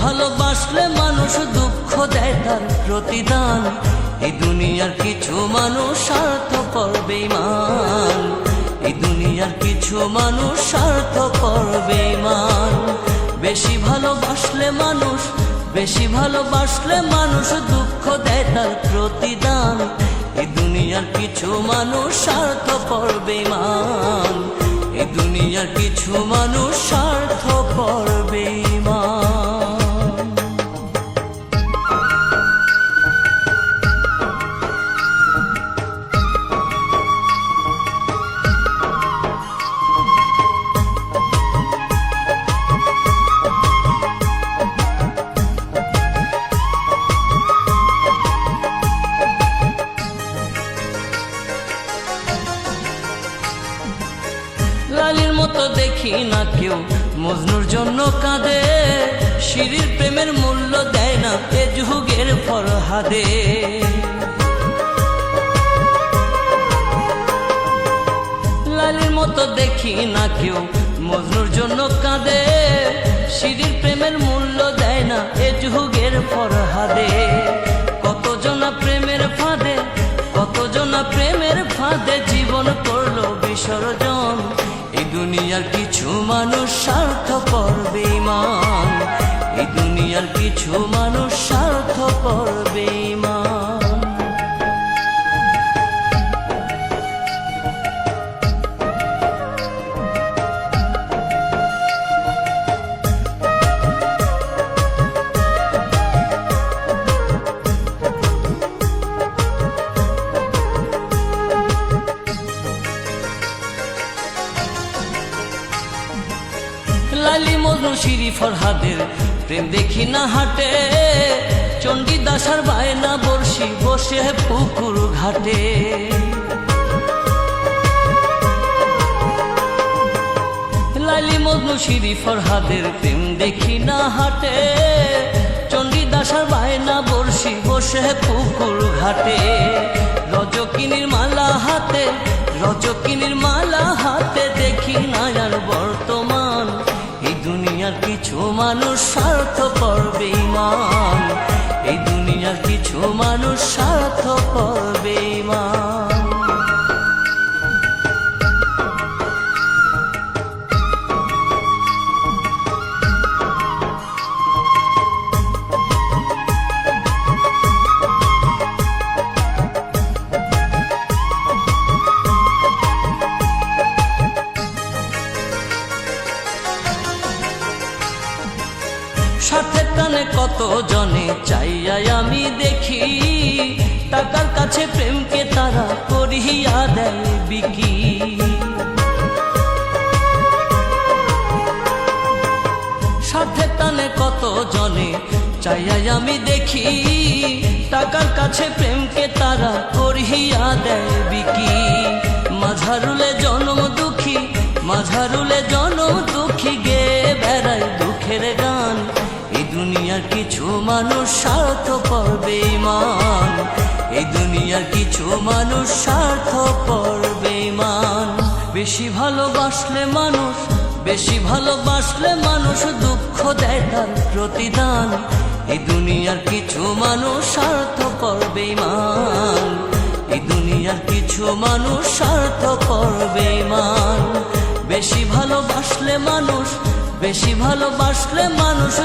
ভালোবাসলে মানুষ দুঃখ দেয় তার প্রতিদান। এই দুনিয়ার কিছু মানুষ স্বার্থপর বেঈমান, এই দুনিয়ার কিছু মানুষ স্বার্থপর বেঈমান। বেশি ভালোবাসলে মানুষ দুঃখ দেয় তার প্রতিদান। এই দুনিয়ার কিছু মানুষ স্বার্থপর বেঈমান, এই দুনিয়ার কিছু মানুষ স্বার্থপর বেঈমান। লালির মতো দেখি না কেউ মজনুর জন্য কাঁদে, শিরির প্রেমের মূল্য দেয় না এ যুগের ফরহাদে। লালির মতো দেখি না কেউ মজনুর জন্য কাঁদে, শিরির প্রেমের মূল্য দেয় না এ যুগের ফরহাদে। কতজনা প্রেমের ফাঁদে জীবন করলো বিসর্জন। এই দুনিয়ার কিছু মানুষ স্বার্থপর বেঈমান, এই দুনিয়ার কিছু মানুষ স্বার্থপর বেঈমান। লালি মজনু শিরি ফরহাদের প্রেম দেখি না হাটে, চণ্ডীদাসার বায়না বর্ষি বসে পুকুর ঘাটে। লালি মজনু শিরি ফরহাদের প্রেম দেখি না হাটে, চণ্ডীদাসার বায়না বর্ষি বসে পুকুর ঘাটে। রজকিনীর মালা হাতে দেখি না আর বর্তমান। এই দুনিয়ার কিছু মানুষ স্বার্থপর বেঈমান, এই দুনিয়ার কিছু মানুষ স্বার্থপর বেঈমান। স্বার্থের টানে কত জনে চাইয়া আমি দেখি, টাকার কাছে প্রেমকে তারা করিয়া দেয় বিকি। স্বার্থের টানে কত জনে চাইয়া আমি দেখি, টাকার কাছে প্রেমকে তারা করিয়া দেয় বিকি। মাঝারুলে জনম দুঃখী গে বেড়ায় দুঃখের গান। এই দুনিয়ার কিছু মানুষ স্বার্থপর বেঈমান, এই দুনিয়ার কিছু মানুষ স্বার্থপর বেঈমান। বেশি ভালোবাসলে মানুষ দুঃখ দেয় তার প্রতিদান। এই দুনিয়ার কিছু মানুষ স্বার্থপর বেঈমান, এই দুনিয়ার কিছু মানুষ স্বার্থপর বেঈমান। বেশি ভালোবাসলে মানুষ